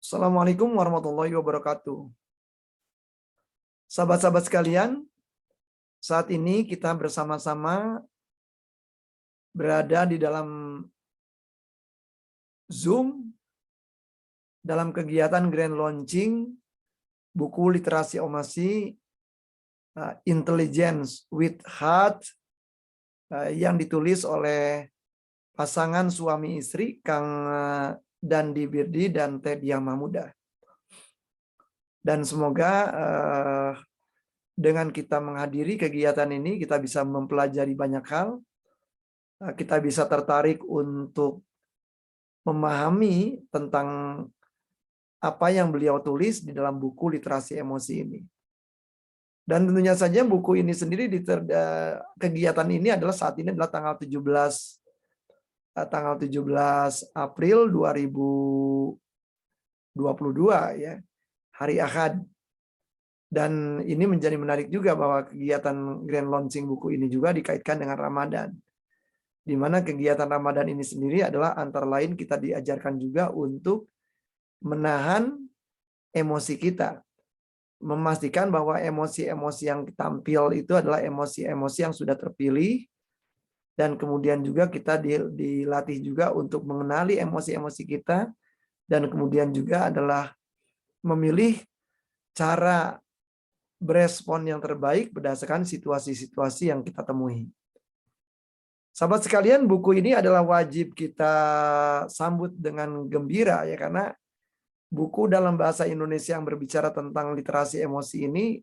Assalamualaikum warahmatullahi wabarakatuh. Sahabat-sahabat sekalian, saat ini kita bersama-sama berada di dalam Zoom dalam kegiatan Grand Launching buku literasi Omasi Intelligence with Heart yang ditulis oleh pasangan suami istri Kang Dandi Birdi dan Tedia Mahmuda. Dan semoga dengan kita menghadiri kegiatan ini kita bisa mempelajari banyak hal. Kita bisa tertarik untuk memahami tentang apa yang beliau tulis di dalam buku literasi emosi ini. Dan tentunya saja buku ini sendiri kegiatan ini adalah saat ini adalah tanggal 17 April 2022 ya, hari Ahad. Dan ini menjadi menarik juga bahwa kegiatan Grand Launching buku ini juga dikaitkan dengan Ramadan. Di mana kegiatan Ramadan ini sendiri adalah antara lain kita diajarkan juga untuk menahan emosi kita. Memastikan bahwa emosi-emosi yang tampil itu adalah emosi-emosi yang sudah terpilih. Dan kemudian juga kita dilatih juga untuk mengenali emosi-emosi kita. Dan kemudian juga adalah memilih cara berespon yang terbaik berdasarkan situasi-situasi yang kita temui. Sahabat sekalian, buku ini adalah wajib kita sambut dengan gembira ya, karena buku dalam bahasa Indonesia yang berbicara tentang literasi emosi ini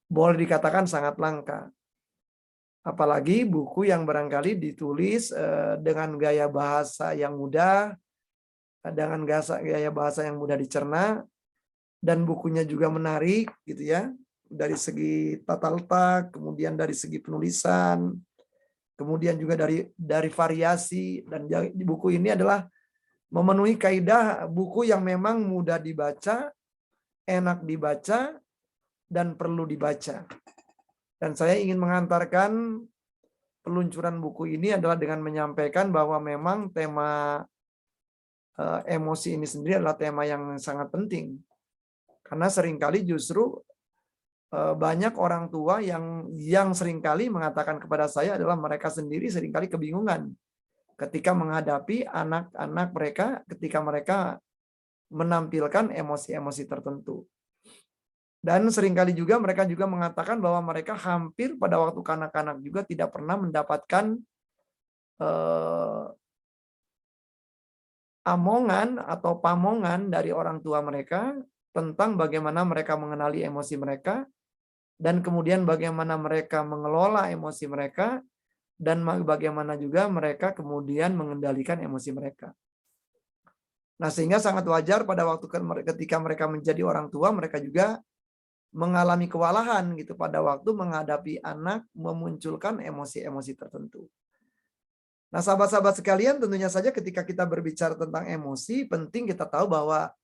boleh dikatakan sangat langka. Apalagi buku yang barangkali ditulis dengan gaya bahasa yang mudah, dengan gaya bahasa yang mudah dicerna, dan bukunya juga menarik gitu ya, dari segi tata letak, kemudian dari segi penulisan, kemudian juga dari variasi. Dan di buku ini adalah memenuhi kaidah buku yang memang mudah dibaca, enak dibaca, dan perlu dibaca. Dan saya ingin mengantarkan peluncuran buku ini adalah dengan menyampaikan bahwa memang tema emosi ini sendiri adalah tema yang sangat penting. Karena seringkali justru banyak orang tua yang seringkali mengatakan kepada saya adalah mereka sendiri seringkali kebingungan ketika menghadapi anak-anak mereka ketika mereka menampilkan emosi-emosi tertentu. Dan seringkali juga mereka juga mengatakan bahwa mereka hampir pada waktu kanak-kanak juga tidak pernah mendapatkan amongan atau pamongan dari orang tua mereka tentang bagaimana mereka mengenali emosi mereka, dan kemudian bagaimana mereka mengelola emosi mereka, dan bagaimana juga mereka kemudian mengendalikan emosi mereka. Nah, sehingga sangat wajar pada waktu ketika mereka menjadi orang tua, mereka juga mengalami kewalahan gitu pada waktu menghadapi anak memunculkan emosi-emosi tertentu. Nah, sahabat-sahabat sekalian, tentunya saja ketika kita berbicara tentang emosi, penting kita tahu bahwa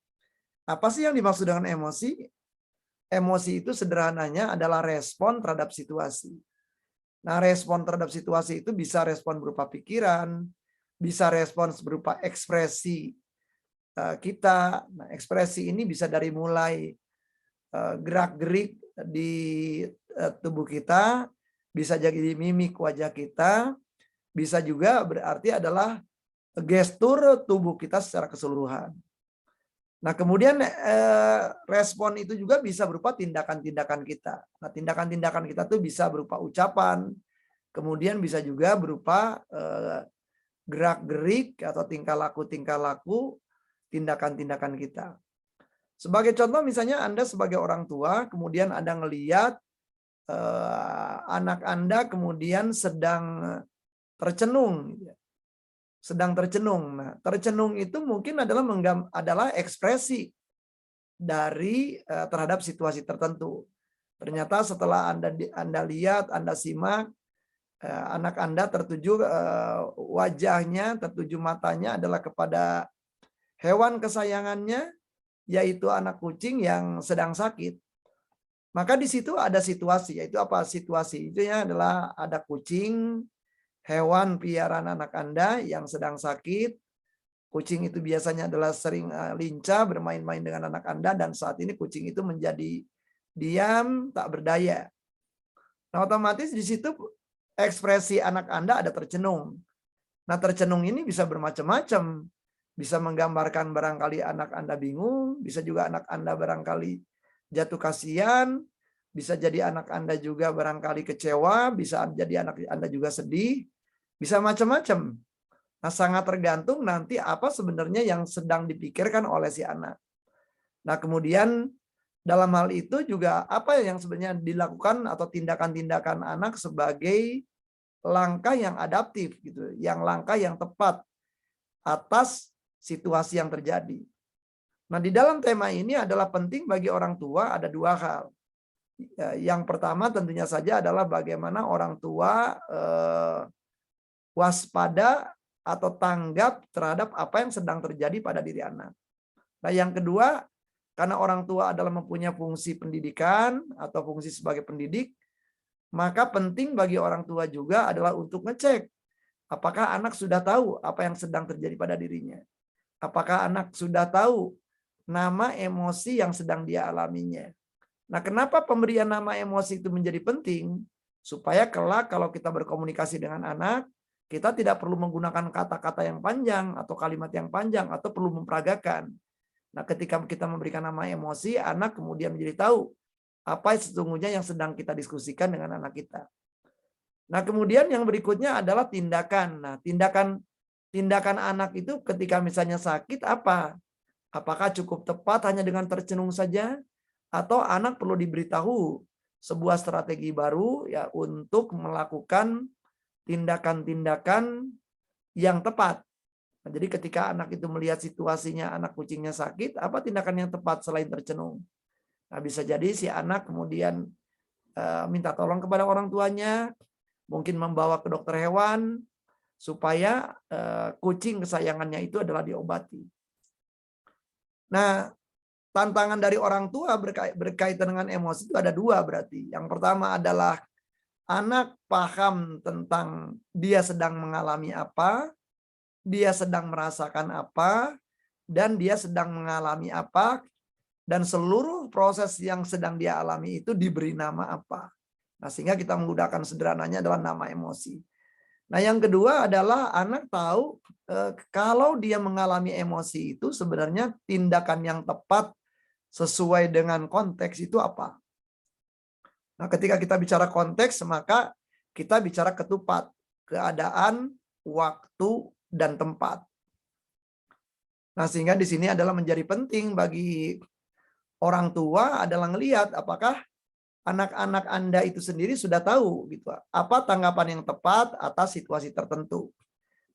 apa sih yang dimaksud dengan emosi? Emosi itu sederhananya adalah respon terhadap situasi. Nah, respon terhadap situasi itu bisa respon berupa pikiran, bisa respon berupa ekspresi kita. Nah, ekspresi ini bisa dari mulai gerak-gerik di tubuh kita, bisa jadi mimik wajah kita, bisa juga berarti adalah gestur tubuh kita secara keseluruhan. Nah, kemudian respon itu juga bisa berupa tindakan-tindakan kita. Nah, tindakan-tindakan kita tuh bisa berupa ucapan, kemudian bisa juga berupa gerak-gerik atau tingkah laku, tindakan-tindakan kita. Sebagai contoh misalnya Anda sebagai orang tua, kemudian Anda ngeliat anak Anda kemudian sedang tercenung. Nah, tercenung itu mungkin adalah ekspresi dari terhadap situasi tertentu. Ternyata setelah Anda lihat, Anda simak, anak Anda tertuju wajahnya, tertuju matanya adalah kepada hewan kesayangannya, yaitu anak kucing yang sedang sakit. Maka di situ ada situasi, yaitu apa situasi? Itu ya adalah ada kucing, hewan piaraan anak Anda yang sedang sakit, Kucing itu biasanya adalah sering lincah bermain-main dengan anak Anda, dan saat ini kucing itu menjadi diam, tak berdaya. Nah, otomatis di situ ekspresi anak Anda ada tercenung. Nah, tercenung ini bisa bermacam-macam. Bisa menggambarkan barangkali anak Anda bingung, bisa juga anak Anda barangkali jatuh kasihan, bisa jadi anak Anda juga barangkali kecewa, bisa jadi anak Anda juga sedih, bisa macam-macam. Nah, sangat tergantung nanti apa sebenarnya yang sedang dipikirkan oleh si anak. Nah, kemudian dalam hal itu juga apa yang sebenarnya dilakukan atau tindakan-tindakan anak sebagai langkah yang adaptif gitu, yang langkah yang tepat atas situasi yang terjadi. Nah, di dalam tema ini adalah penting bagi orang tua ada dua hal. Yang pertama tentunya saja adalah bagaimana orang tua waspada atau tanggap terhadap apa yang sedang terjadi pada diri anak. Nah, yang kedua, karena orang tua adalah mempunyai fungsi pendidikan atau fungsi sebagai pendidik, maka penting bagi orang tua juga adalah untuk ngecek apakah anak sudah tahu apa yang sedang terjadi pada dirinya. Apakah anak sudah tahu nama emosi yang sedang dia alaminya. Nah, kenapa pemberian nama emosi itu menjadi penting? Supaya kelak kalau kita berkomunikasi dengan anak, kita tidak perlu menggunakan kata-kata yang panjang atau kalimat yang panjang atau perlu memperagakan. Nah, ketika kita memberikan nama emosi, anak kemudian menjadi tahu apa sesungguhnya yang sedang kita diskusikan dengan anak kita. Nah, kemudian yang berikutnya adalah tindakan. Nah, tindakan anak itu ketika misalnya sakit apa? Apakah cukup tepat hanya dengan tercenung saja? Atau anak perlu diberitahu sebuah strategi baru ya untuk melakukan tindakan-tindakan yang tepat. Nah, jadi ketika anak itu melihat situasinya anak kucingnya sakit, apa tindakan yang tepat selain tercenung? Nah, bisa jadi si anak kemudian minta tolong kepada orang tuanya, mungkin membawa ke dokter hewan, supaya kucing kesayangannya itu adalah diobati. Nah, tantangan dari orang tua berkaitan dengan emosi itu ada dua berarti. Yang pertama adalah anak paham tentang dia sedang mengalami apa, dia sedang merasakan apa, dan dia sedang mengalami apa, dan seluruh proses yang sedang dia alami itu diberi nama apa. Nah, sehingga kita menggunakan sederhananya adalah nama emosi. Nah, yang kedua adalah anak tahu kalau dia mengalami emosi itu sebenarnya tindakan yang tepat sesuai dengan konteks itu apa. Nah, ketika kita bicara konteks, maka kita bicara ketupat, keadaan, waktu, dan tempat. Nah, sehingga di sini adalah menjadi penting bagi orang tua adalah melihat apakah anak-anak Anda itu sendiri sudah tahu gitu apa tanggapan yang tepat atas situasi tertentu.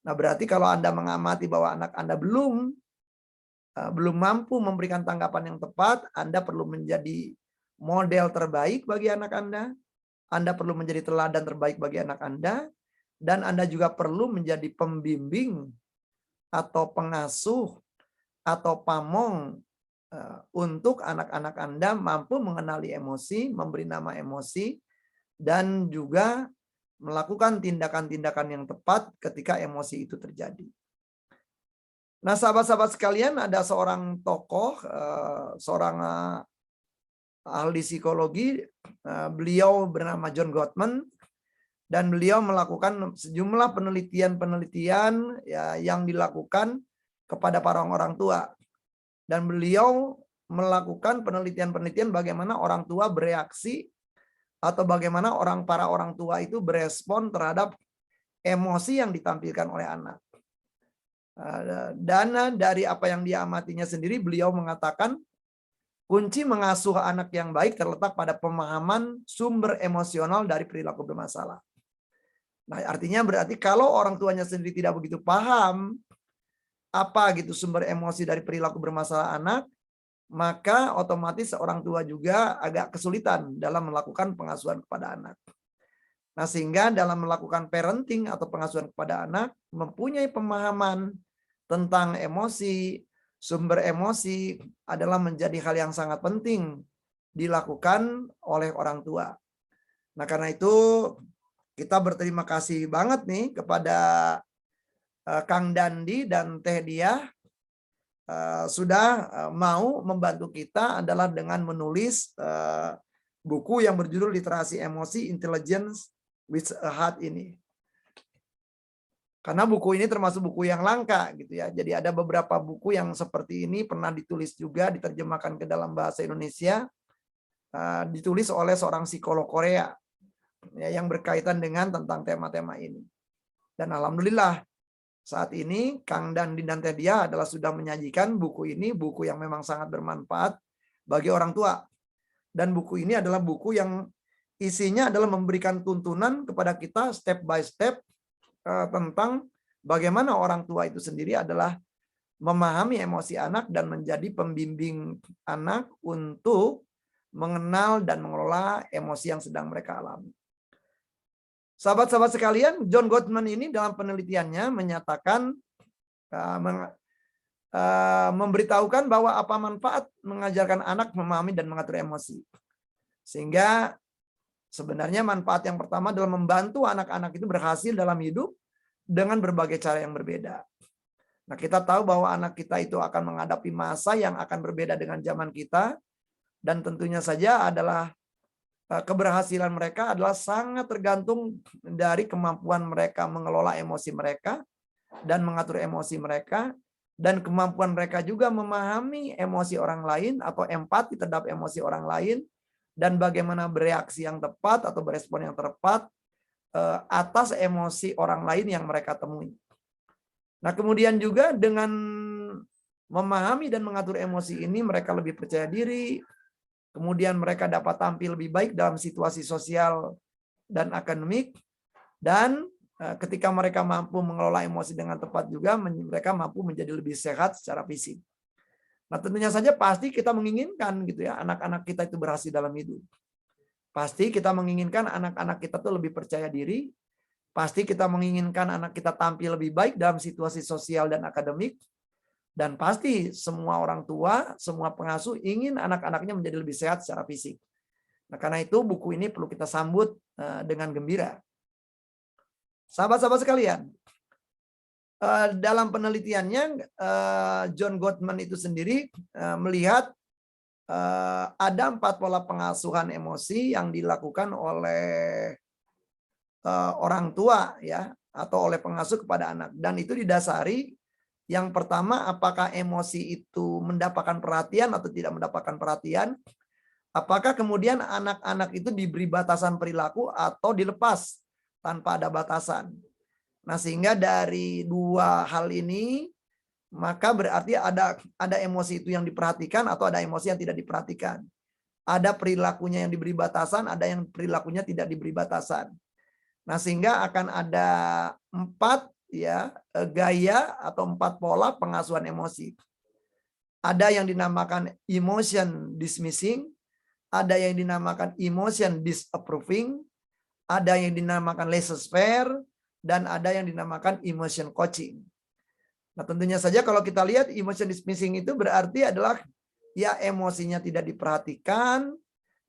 Nah, berarti kalau Anda mengamati bahwa anak Anda belum mampu memberikan tanggapan yang tepat, Anda perlu menjadi model terbaik bagi anak Anda perlu menjadi teladan terbaik bagi anak Anda, dan Anda juga perlu menjadi pembimbing atau pengasuh atau pamong untuk anak-anak Anda mampu mengenali emosi, memberi nama emosi, dan juga melakukan tindakan-tindakan yang tepat ketika emosi itu terjadi. Nah, sahabat-sahabat sekalian, ada seorang tokoh, seorang ahli psikologi, beliau bernama John Gottman, dan beliau melakukan sejumlah penelitian-penelitian ya, yang dilakukan kepada para orang tua. Dan beliau melakukan penelitian-penelitian bagaimana orang tua bereaksi atau bagaimana para orang tua itu berespon terhadap emosi yang ditampilkan oleh anak. Dan dari apa yang dia amatinya sendiri, beliau mengatakan kunci mengasuh anak yang baik terletak pada pemahaman sumber emosional dari perilaku bermasalah. Nah, artinya berarti kalau orang tuanya sendiri tidak begitu paham apa gitu sumber emosi dari perilaku bermasalah anak, maka otomatis orang tua juga agak kesulitan dalam melakukan pengasuhan kepada anak. Nah, sehingga dalam melakukan parenting atau pengasuhan kepada anak, mempunyai pemahaman tentang emosi, sumber emosi adalah menjadi hal yang sangat penting dilakukan oleh orang tua. Nah, karena itu kita berterima kasih banget nih kepada Kang Dandi dan Teh Diah sudah mau membantu kita adalah dengan menulis buku yang berjudul Literasi Emosi Intelligence with a Heart ini. Karena buku ini termasuk buku yang langka gitu ya. Jadi ada beberapa buku yang seperti ini pernah ditulis juga, diterjemahkan ke dalam bahasa Indonesia, ditulis oleh seorang psikolog Korea ya, yang berkaitan dengan tentang tema-tema ini. Dan alhamdulillah saat ini Kang Dandi dan Teh Diah adalah sudah menyajikan buku ini, buku yang memang sangat bermanfaat bagi orang tua. Dan buku ini adalah buku yang isinya adalah memberikan tuntunan kepada kita step by step tentang bagaimana orang tua itu sendiri adalah memahami emosi anak dan menjadi pembimbing anak untuk mengenal dan mengelola emosi yang sedang mereka alami. Sahabat-sahabat sekalian, John Gottman ini dalam penelitiannya menyatakan memberitahukan bahwa apa manfaat mengajarkan anak memahami dan mengatur emosi. Sehingga sebenarnya manfaat yang pertama adalah membantu anak-anak itu berhasil dalam hidup dengan berbagai cara yang berbeda. Nah, kita tahu bahwa anak kita itu akan menghadapi masa yang akan berbeda dengan zaman kita, dan tentunya saja adalah keberhasilan mereka adalah sangat tergantung dari kemampuan mereka mengelola emosi mereka dan mengatur emosi mereka, dan kemampuan mereka juga memahami emosi orang lain atau empati terhadap emosi orang lain, dan bagaimana bereaksi yang tepat atau berespon yang tepat atas emosi orang lain yang mereka temui. Nah, kemudian juga dengan memahami dan mengatur emosi ini, mereka lebih percaya diri, kemudian mereka dapat tampil lebih baik dalam situasi sosial dan akademik, dan ketika mereka mampu mengelola emosi dengan tepat juga, mereka mampu menjadi lebih sehat secara fisik. Nah, tentunya saja pasti kita menginginkan gitu ya, anak-anak kita itu berhasil dalam hidup. Pasti kita menginginkan anak-anak kita tuh lebih percaya diri. Pasti kita menginginkan anak kita tampil lebih baik dalam situasi sosial dan akademik. Dan pasti semua orang tua, semua pengasuh ingin anak-anaknya menjadi lebih sehat secara fisik. Nah, karena itu buku ini perlu kita sambut dengan gembira. Sahabat-sahabat sekalian, dalam penelitiannya John Gottman itu sendiri melihat ada 4 pola pengasuhan emosi yang dilakukan oleh orang tua ya, atau oleh pengasuh kepada anak, dan itu didasari yang pertama, apakah emosi itu mendapatkan perhatian atau tidak mendapatkan perhatian, apakah kemudian anak-anak itu diberi batasan perilaku atau dilepas tanpa ada batasan. Nah, sehingga dari 2 hal ini maka berarti ada emosi itu yang diperhatikan atau ada emosi yang tidak diperhatikan. Ada perilakunya yang diberi batasan, ada yang perilakunya tidak diberi batasan. Nah, sehingga akan ada 4 ya gaya atau 4 pola pengasuhan emosi. Ada yang dinamakan emotion dismissing, ada yang dinamakan emotion disapproving, ada yang dinamakan laissez-faire, dan ada yang dinamakan emotion coaching. Nah, tentunya saja kalau kita lihat emotion dismissing itu berarti adalah ya emosinya tidak diperhatikan,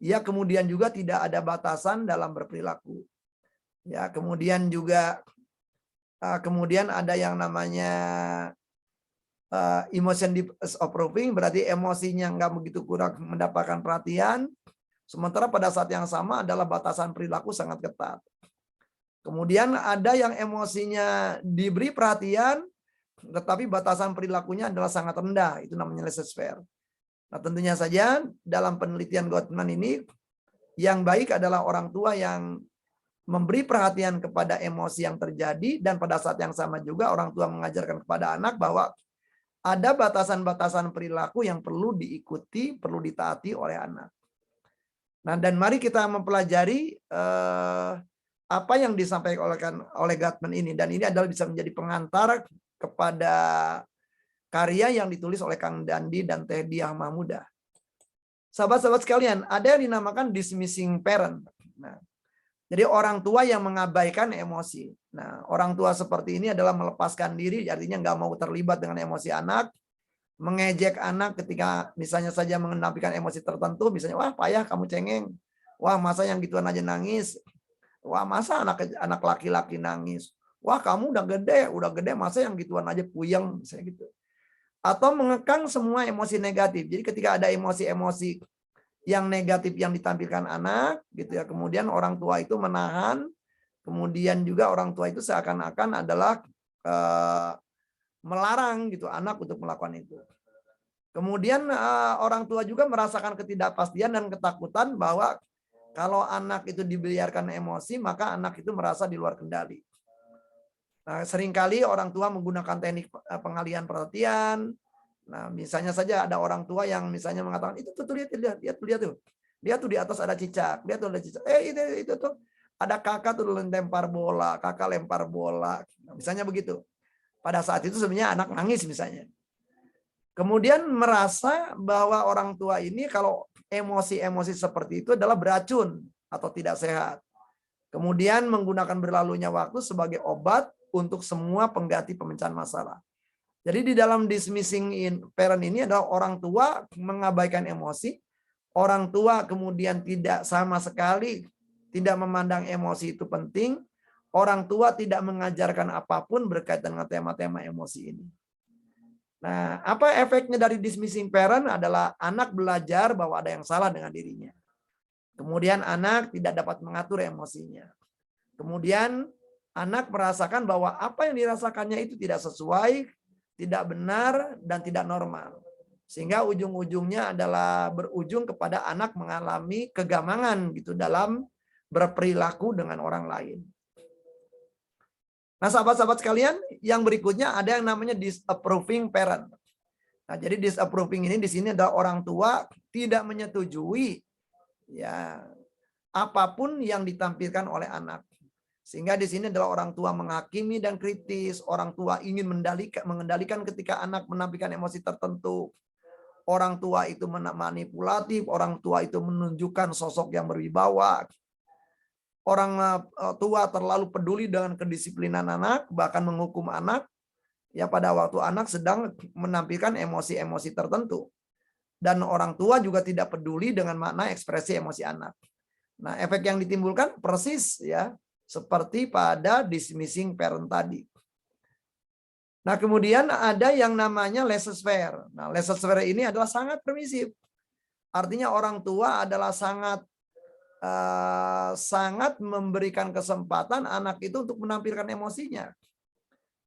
ya kemudian juga tidak ada batasan dalam berperilaku. Ya, kemudian juga kemudian ada yang namanya emotion disapproving, berarti emosinya nggak begitu kurang mendapatkan perhatian, sementara pada saat yang sama adalah batasan perilaku sangat ketat. Kemudian ada yang emosinya diberi perhatian, tetapi batasan perilakunya adalah sangat rendah, itu namanya laissez-faire. Nah, tentunya saja dalam penelitian Gottman ini, yang baik adalah orang tua yang memberi perhatian kepada emosi yang terjadi, dan pada saat yang sama juga orang tua mengajarkan kepada anak bahwa ada batasan-batasan perilaku yang perlu diikuti, perlu ditaati oleh anak. Nah, dan mari kita mempelajari apa yang disampaikan oleh Gottman ini, dan ini adalah bisa menjadi pengantar kepada karya yang ditulis oleh Kang Dandi dan Teh Diah Mahmudah. Sahabat-sahabat sekalian, ada yang dinamakan dismissing parent. Nah, jadi orang tua yang mengabaikan emosi. Nah, orang tua seperti ini adalah melepaskan diri, artinya nggak mau terlibat dengan emosi anak, mengejek anak ketika misalnya saja mengenapikan emosi tertentu, misalnya wah payah kamu cengeng, wah masa yang gituan aja nangis, wah masa anak laki-laki nangis, Wah, kamu udah gede, masa yang gituan aja puyeng, misalnya gitu. Atau mengekang semua emosi negatif. Jadi ketika ada emosi-emosi yang negatif yang ditampilkan anak, gitu ya, kemudian orang tua itu menahan, kemudian juga orang tua itu seakan-akan adalah melarang gitu anak untuk melakukan itu. Kemudian orang tua juga merasakan ketidakpastian dan ketakutan bahwa kalau anak itu dibiarkan emosi, maka anak itu merasa di luar kendali. Nah, seringkali orang tua menggunakan teknik pengalihan perhatian. Nah, misalnya saja ada orang tua yang misalnya mengatakan, itu tuh lihat tuh. Dia tuh di atas ada cicak, dia tuh ada cicak. Itu tuh ada kakak tuh lempar bola, kakak lempar bola. Nah, misalnya begitu. Pada saat itu sebenarnya anak nangis misalnya. Kemudian merasa bahwa orang tua ini kalau emosi-emosi seperti itu adalah beracun atau tidak sehat. Kemudian menggunakan berlalunya waktu sebagai obat untuk semua pengganti pemecahan masalah. Jadi di dalam dismissing parent ini adalah orang tua mengabaikan emosi, orang tua kemudian tidak sama sekali tidak memandang emosi itu penting, orang tua tidak mengajarkan apapun berkaitan dengan tema-tema emosi ini. Nah, apa efeknya dari dismissing parent adalah anak belajar bahwa ada yang salah dengan dirinya. Kemudian anak tidak dapat mengatur emosinya. Kemudian anak merasakan bahwa apa yang dirasakannya itu tidak sesuai, tidak benar, dan tidak normal. Sehingga ujung-ujungnya adalah berujung kepada anak mengalami kegamangan gitu dalam berperilaku dengan orang lain. Nah, sahabat-sahabat sekalian, yang berikutnya ada yang namanya disapproving parent. Nah, jadi disapproving ini di sini adalah orang tua tidak menyetujui ya apapun yang ditampilkan oleh anak. Sehingga di sini adalah orang tua menghakimi dan kritis, orang tua ingin mengendalikan ketika anak menampilkan emosi tertentu. Orang tua itu manipulatif, orang tua itu menunjukkan sosok yang berwibawa. Orang tua terlalu peduli dengan kedisiplinan anak, bahkan menghukum anak ya pada waktu anak sedang menampilkan emosi-emosi tertentu. Dan orang tua juga tidak peduli dengan makna ekspresi emosi anak. Nah, efek yang ditimbulkan persis ya seperti pada dismissing parent tadi. Nah, kemudian ada yang namanya laissez-faire. Nah, laissez-faire ini adalah sangat permisif. Artinya orang tua adalah sangat memberikan kesempatan anak itu untuk menampilkan emosinya.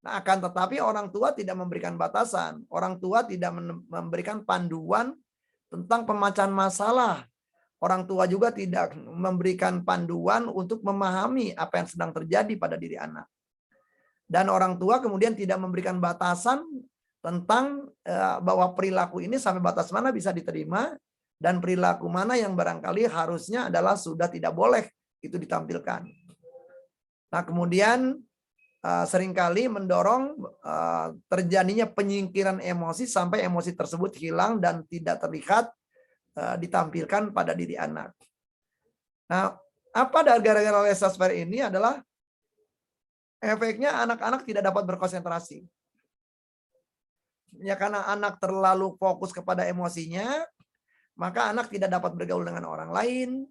Nah, akan tetapi orang tua tidak memberikan batasan. Orang tua tidak memberikan panduan tentang pemecahan masalah. Orang tua juga tidak memberikan panduan untuk memahami apa yang sedang terjadi pada diri anak. Dan orang tua kemudian tidak memberikan batasan tentang bahwa perilaku ini sampai batas mana bisa diterima dan perilaku mana yang barangkali harusnya adalah sudah tidak boleh itu ditampilkan. Nah, kemudian seringkali mendorong terjadinya penyingkiran emosi sampai emosi tersebut hilang dan tidak terlihat ditampilkan pada diri anak. Nah, apa gara-gara laissez-faire ini adalah efeknya anak-anak tidak dapat berkonsentrasi. Ya karena anak terlalu fokus kepada emosinya, maka anak tidak dapat bergaul dengan orang lain,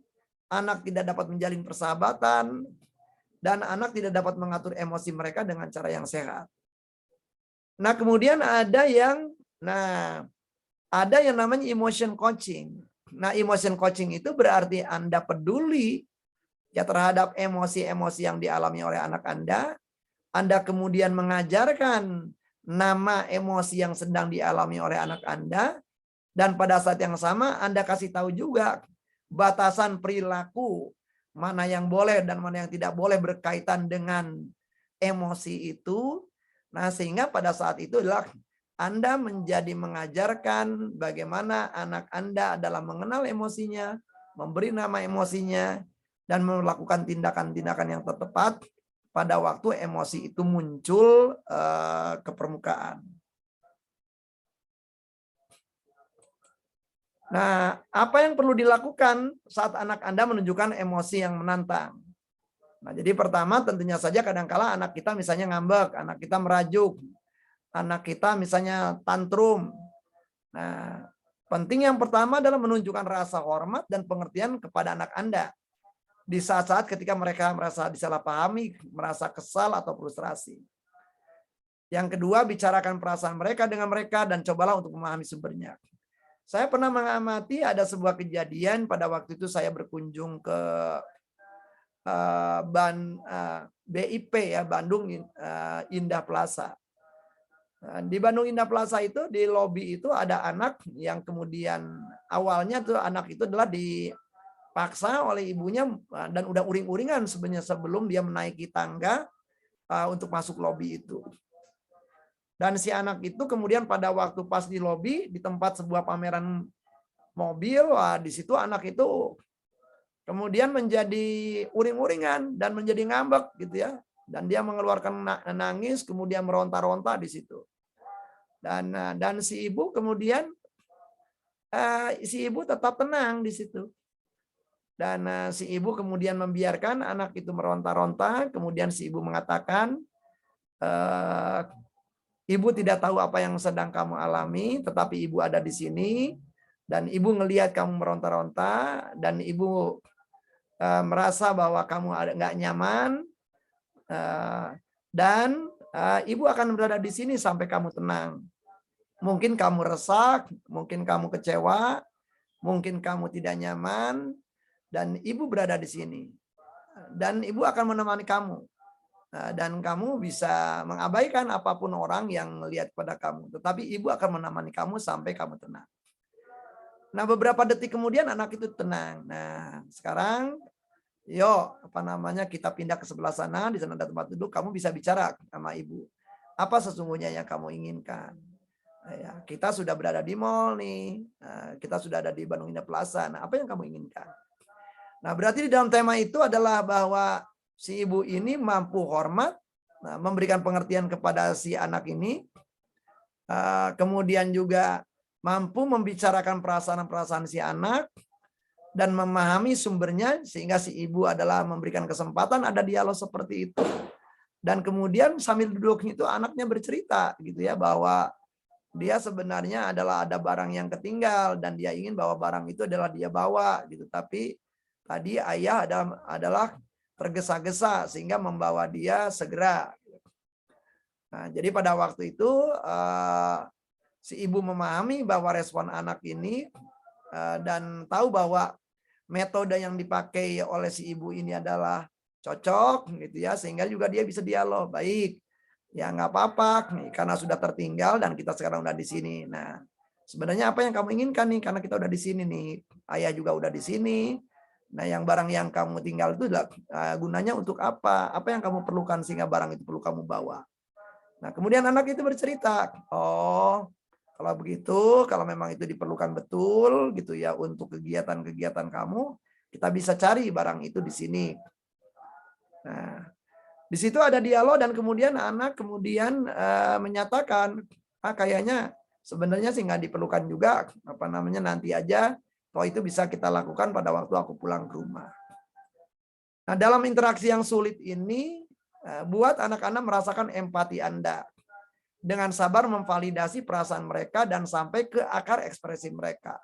anak tidak dapat menjalin persahabatan, dan anak tidak dapat mengatur emosi mereka dengan cara yang sehat. Nah, kemudian ada yang namanya emotion coaching. Nah, emotion coaching itu berarti Anda peduli ya terhadap emosi-emosi yang dialami oleh anak Anda. Anda kemudian mengajarkan nama emosi yang sedang dialami oleh anak Anda. Dan pada saat yang sama Anda kasih tahu juga batasan perilaku, mana yang boleh dan mana yang tidak boleh berkaitan dengan emosi itu. Nah, sehingga pada saat itu adalah Anda menjadi mengajarkan bagaimana anak Anda adalah mengenal emosinya, memberi nama emosinya, dan melakukan tindakan-tindakan yang tepat pada waktu emosi itu muncul ke permukaan. Nah, apa yang perlu dilakukan saat anak Anda menunjukkan emosi yang menantang? Nah, jadi pertama tentunya saja kadangkala anak kita misalnya ngambek, anak kita merajuk, anak kita misalnya tantrum. Nah, penting yang pertama adalah menunjukkan rasa hormat dan pengertian kepada anak Anda. di saat-saat ketika mereka merasa disalahpahami, merasa kesal atau frustrasi. Yang kedua, bicarakan perasaan mereka dengan mereka dan cobalah untuk memahami sumbernya. Saya pernah mengamati ada sebuah kejadian pada waktu itu saya berkunjung ke BIP ya, Bandung Indah Plaza. Di Bandung Indah Plaza itu di lobi itu ada anak yang kemudian awalnya tuh anak itu adalah dipaksa oleh ibunya dan udah uring-uringan sebenarnya sebelum dia menaiki tangga untuk masuk lobi itu. Dan si anak itu kemudian pada waktu pas di lobi di tempat sebuah pameran mobil, di situ anak itu kemudian menjadi uring-uringan dan menjadi ngambek gitu ya. Dan dia mengeluarkan nangis kemudian meronta-ronta di situ. Dan si ibu kemudian si ibu tetap tenang di situ. Dan si ibu kemudian membiarkan anak itu meronta-ronta, kemudian si ibu mengatakan, ibu tidak tahu apa yang sedang kamu alami, tetapi ibu ada di sini dan ibu ngelihat kamu meronta-ronta dan ibu merasa bahwa kamu nggak nyaman dan ibu akan berada di sini sampai kamu tenang. Mungkin kamu resah, mungkin kamu kecewa, mungkin kamu tidak nyaman, dan ibu berada di sini. Dan ibu akan menemani kamu. Dan kamu bisa mengabaikan apapun orang yang melihat pada kamu. Tetapi ibu akan menemani kamu sampai kamu tenang. Nah, beberapa detik kemudian anak itu tenang. Nah, sekarang kita pindah ke sebelah sana, di sana ada tempat duduk, kamu bisa bicara sama ibu. Apa sesungguhnya yang kamu inginkan? Ya, kita sudah berada di mall nih, kita sudah ada di Bandung Indah Plaza. Nah, apa yang kamu inginkan? Nah, berarti di dalam tema itu adalah bahwa si ibu ini mampu hormat, memberikan pengertian kepada si anak ini, kemudian juga mampu membicarakan perasaan-perasaan si anak, dan memahami sumbernya, sehingga si ibu adalah memberikan kesempatan ada dialog seperti itu. Dan kemudian sambil duduk itu anaknya bercerita gitu ya, bahwa dia sebenarnya adalah ada barang yang ketinggal dan dia ingin bahwa barang itu adalah dia bawa gitu. Tapi tadi ayah adalah tergesa-gesa sehingga membawa dia segera. Nah, jadi pada waktu itu si ibu memahami bahwa respon anak ini dan tahu bahwa metode yang dipakai oleh si ibu ini adalah cocok gitu ya, sehingga juga dia bisa dialog. Baik. Ya nggak apa-apa nih karena sudah tertinggal dan kita sekarang udah di sini. Nah, sebenarnya apa yang kamu inginkan nih karena kita udah di sini nih. Ayah juga udah di sini. Nah, yang barang yang kamu tinggal itu gunanya untuk apa? Apa yang kamu perlukan sehingga barang itu perlu kamu bawa? Nah, kemudian anak itu bercerita, "Oh, kalau begitu, kalau memang itu diperlukan betul gitu ya untuk kegiatan-kegiatan kamu, kita bisa cari barang itu di sini." Nah, di situ ada dialog dan kemudian anak kemudian menyatakan, kayaknya sebenarnya sih nggak diperlukan juga, nanti aja, toh itu bisa kita lakukan pada waktu aku pulang ke rumah. Nah, dalam interaksi yang sulit ini, buat anak-anak merasakan empati Anda. Dengan sabar memvalidasi perasaan mereka dan sampai ke akar ekspresi mereka.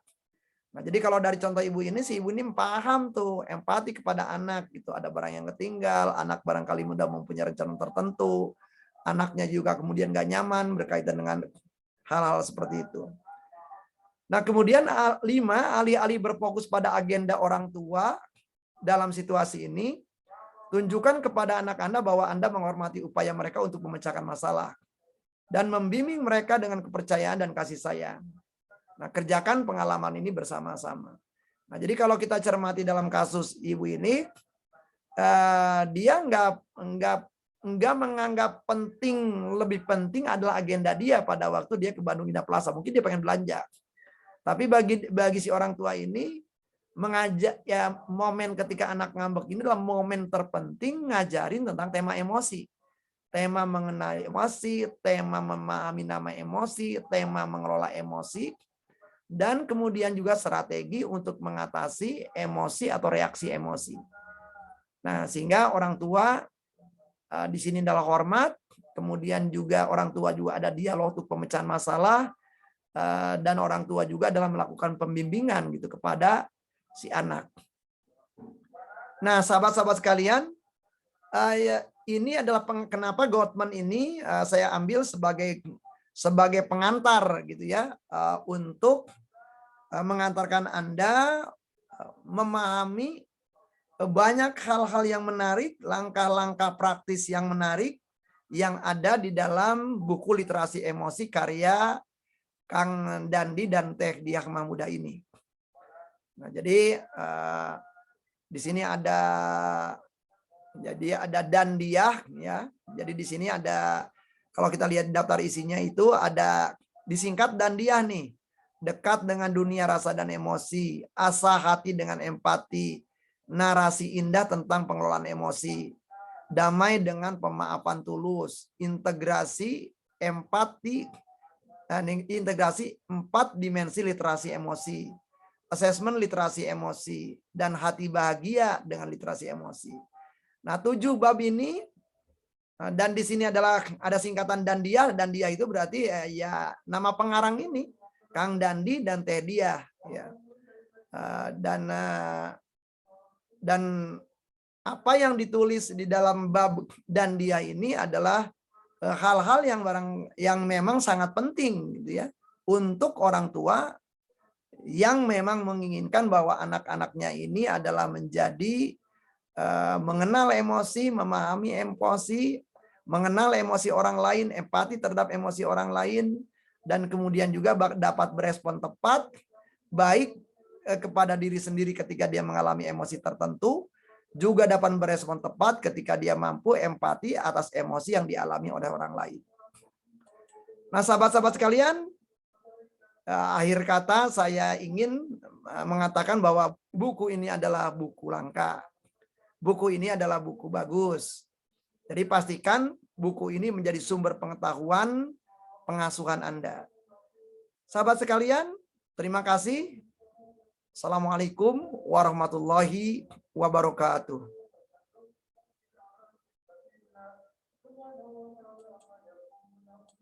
Nah, jadi kalau dari contoh ibu ini, si ibu ini paham tuh empati kepada anak gitu. Ada barang yang ketinggal, anak barangkali mudah mempunyai rencana tertentu, anaknya juga kemudian gak nyaman berkaitan dengan hal-hal seperti itu. Nah, kemudian 5, alih-alih berfokus pada agenda orang tua dalam situasi ini, tunjukkan kepada anak Anda bahwa Anda menghormati upaya mereka untuk memecahkan masalah dan membimbing mereka dengan kepercayaan dan kasih sayang. Nah, kerjakan pengalaman ini bersama-sama. Nah, jadi kalau kita cermati dalam kasus ibu ini, dia nggak menganggap lebih penting adalah agenda dia pada waktu dia ke Bandung Indah Plaza. Mungkin dia pengen belanja. Tapi bagi si orang tua ini, mengajak ya momen ketika anak ngambek ini adalah momen terpenting ngajarin tentang tema emosi. Tema mengenai emosi, tema memahami nama emosi, tema mengelola emosi, dan kemudian juga strategi untuk mengatasi emosi atau reaksi emosi. Nah, sehingga orang tua di sini adalah hormat, kemudian juga orang tua juga ada dialog untuk pemecahan masalah, dan orang tua juga dalam melakukan pembimbingan gitu kepada si anak. Nah, sahabat-sahabat sekalian, ini adalah kenapa Gottman ini saya ambil sebagai pengantar gitu ya, untuk mengantarkan Anda memahami banyak hal-hal yang menarik, langkah-langkah praktis yang menarik yang ada di dalam buku literasi emosi karya Kang Dandi dan Teh Diah Mahmudah ini. Nah, jadi di sini ada Dandiah ya. Jadi di sini ada, kalau kita lihat daftar isinya itu ada disingkat Dandiah nih. Dekat dengan dunia rasa dan emosi, asa hati dengan empati, narasi indah tentang pengelolaan emosi, damai dengan pemaafan tulus, integrasi empati, integrasi 4 dimensi literasi emosi, asesmen literasi emosi, dan hati bahagia dengan literasi emosi. Nah, 7 bab ini, dan di sini adalah ada singkatan Dandiah. Dandiah itu berarti ya nama pengarang ini, Kang Dandi dan Teh Diah ya. Dan apa yang ditulis di dalam bab Dandiah ini adalah hal-hal yang memang sangat penting gitu ya untuk orang tua yang memang menginginkan bahwa anak-anaknya ini adalah menjadi mengenal emosi, memahami emosi, mengenal emosi orang lain, empati terhadap emosi orang lain, dan kemudian juga dapat berespon tepat, baik kepada diri sendiri ketika dia mengalami emosi tertentu, juga dapat berespon tepat ketika dia mampu empati atas emosi yang dialami oleh orang lain. Nah, sahabat-sahabat sekalian, akhir kata saya ingin mengatakan bahwa buku ini adalah buku langka. Buku ini adalah buku bagus. Jadi pastikan buku ini menjadi sumber pengetahuan pengasuhan Anda. Sahabat sekalian, terima kasih. Assalamualaikum warahmatullahi wabarakatuh.